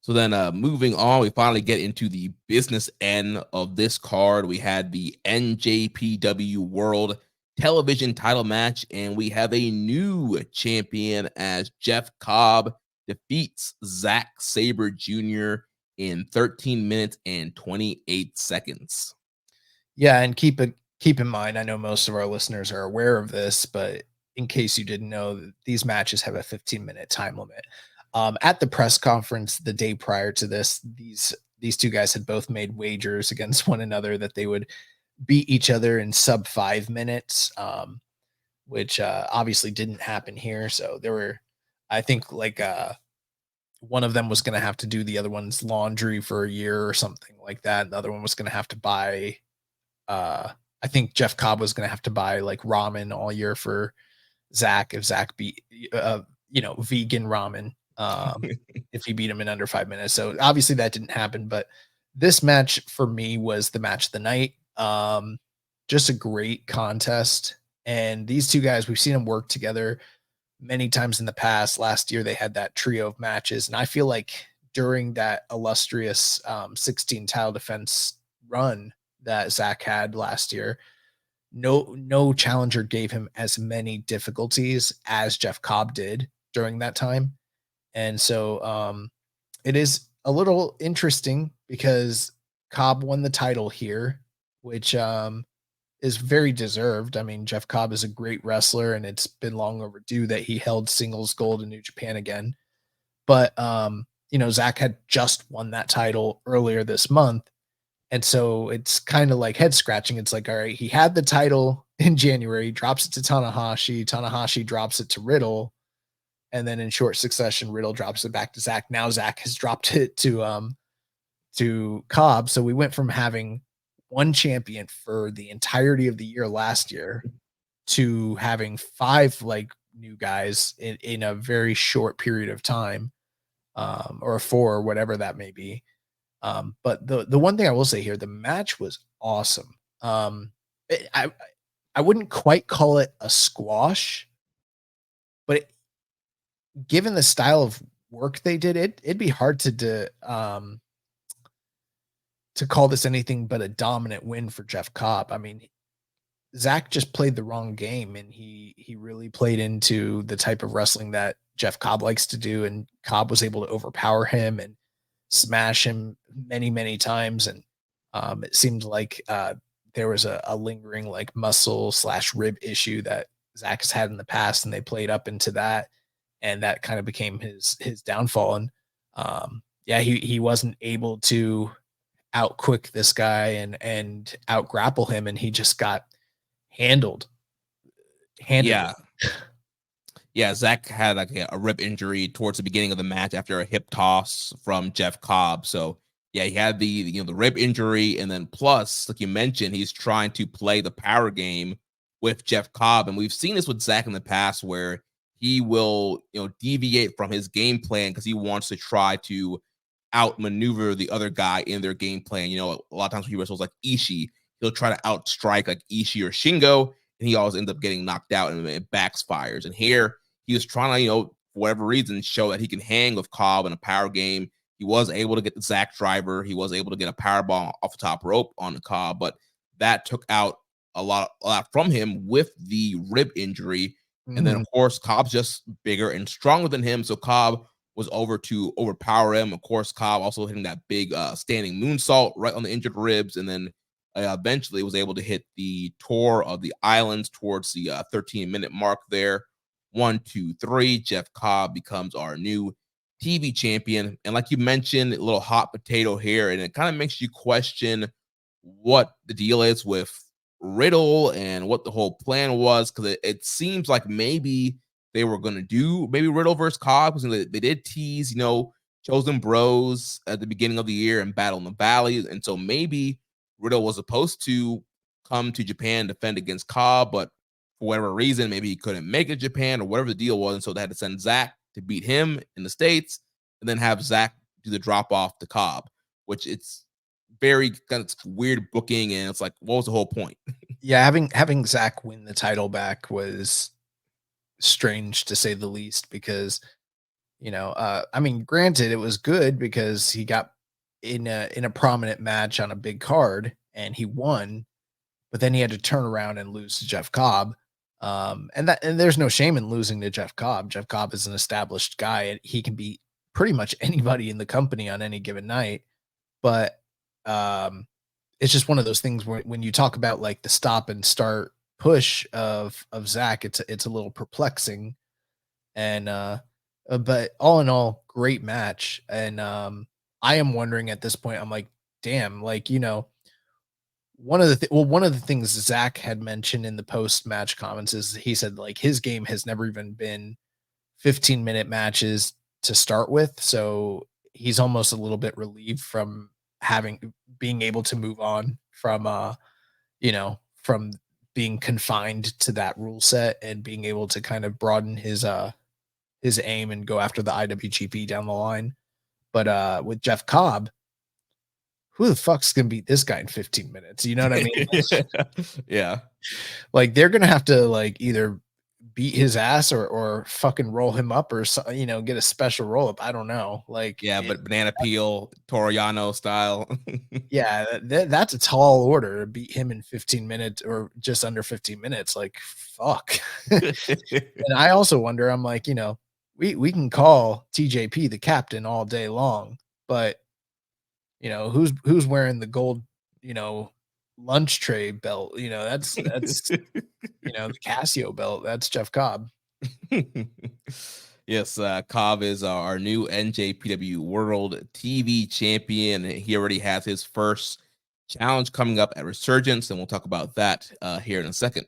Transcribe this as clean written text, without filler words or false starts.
So then moving on, we finally get into the business end of this card. We had the NJPW World Television title match, and we have a new champion as Jeff Cobb defeats Zack Sabre Jr. in 13 minutes and 28 seconds. Yeah, and keep in mind, I know most of our listeners are aware of this, but in case you didn't know, these matches have a 15-minute time limit. At the press conference the day prior to this, these two guys had both made wagers against one another that they would beat each other in sub 5 minutes, which obviously didn't happen here. So there were, I think, like one of them was going to have to do the other one's laundry for a year or something like that. And the other one was going to have to buy I think Jeff Cobb was going to have to buy like ramen all year for Zach if Zach beat vegan ramen if he beat him in under 5 minutes. So obviously that didn't happen, but this match for me was the match of the night. Just a great contest, and these two guys, we've seen them work together many times in the past. Last year they had that trio of matches, and I feel like during that illustrious 16 title defense run that Zach had last year, no challenger gave him as many difficulties as Jeff Cobb did during that time. And so it is a little interesting because Cobb won the title here, which is very deserved. I mean, Jeff Cobb is a great wrestler, and it's been long overdue that he held singles gold in New Japan again. But Zach had just won that title earlier this month. And so it's kind of like head scratching. It's like, all right, he had the title in January, drops it to Tanahashi. Tanahashi drops it to Riddle. And then in short succession, Riddle drops it back to Zach. Now Zach has dropped it to Cobb. So we went from having one champion for the entirety of the year last year to having five like new guys in a very short period of time, or four, or whatever that may be. But the one thing I will say here, the match was awesome. I wouldn't quite call it a squash, but given the style of work they did, it'd be hard to call this anything but a dominant win for Jeff Cobb. I mean, Zach just played the wrong game, and he really played into the type of wrestling that Jeff Cobb likes to do, and Cobb was able to overpower him and smash him many times. And it seemed like there was a lingering like muscle / rib issue that Zach has had in the past, and they played up into that, and that kind of became his downfall. And he wasn't able to out quick this guy and out grapple him, and he just got handled. Yeah. Yeah, Zach had like a rib injury towards the beginning of the match after a hip toss from Jeff Cobb. So yeah, he had the rib injury, and then plus, like you mentioned, he's trying to play the power game with Jeff Cobb, and we've seen this with Zach in the past where he will deviate from his game plan because he wants to try to outmaneuver the other guy in their game plan. A lot of times when he wrestles like Ishii, he'll try to outstrike like Ishii or Shingo, and he always ends up getting knocked out, and it backfires. And here he was trying to, for whatever reason, show that he can hang with Cobb in a power game. He was able to get the Zach driver. He was able to get a power bomb off the top rope on the Cobb, but that took out a lot from him with the rib injury. Mm-hmm. And then, of course, Cobb's just bigger and stronger than him, so Cobb was over to overpower him. Of course, Cobb also hitting that big standing moonsault right on the injured ribs, and then eventually was able to hit the tour of the islands towards the 13-minute mark there. 1, 2, 3. Jeff Cobb becomes our new TV champion. And like you mentioned, a little hot potato here, and it kind of makes you question what the deal is with Riddle and what the whole plan was, because it seems like maybe they were going to do maybe Riddle versus Cobb, because they did tease, Chosen Bros at the beginning of the year and Battle in the Valley. And so maybe Riddle was supposed to come to Japan, defend against Cobb, but for whatever reason, maybe he couldn't make it to Japan or whatever the deal was. And so they had to send Zach to beat him in the States and then have Zach do the drop off to Cobb, which it's very kind of weird booking. And it's like, what was the whole point? Yeah. Having Zach win the title back was strange to say the least, because I mean, granted, it was good because he got in a prominent match on a big card and he won, but then he had to turn around and lose to Jeff Cobb. And there's no shame in losing to Jeff Cobb. Jeff Cobb is an established guy and he can beat pretty much anybody in the company on any given night. But it's just one of those things where when you talk about like the stop and start push of Zack, it's a little perplexing. And but all in all, great match. And I am wondering at this point, I'm like, damn, like, one of the things Zack had mentioned in the post match comments is he said like his game has never even been 15-minute matches to start with. So he's almost a little bit relieved from being able to move on from from being confined to that rule set and being able to kind of broaden his aim and go after the IWGP down the line. But with Jeff Cobb, who the fuck's gonna beat this guy in 15 minutes? You know what I mean? Yeah. Like they're gonna have to like either beat his ass or fucking roll him up or get a special roll up. I don't know. Like Yeah, but banana peel, Toriano style. yeah, that's a tall order to beat him in 15 minutes or just under 15 minutes. Like fuck. And I also wonder, I'm like, we can call TJP the captain all day long, but who's wearing the gold, lunch tray belt? That's the Casio belt. That's Jeff Cobb. Yes, Cobb is our new NJPW World TV Champion. He already has his first challenge coming up at Resurgence, and we'll talk about that here in a second.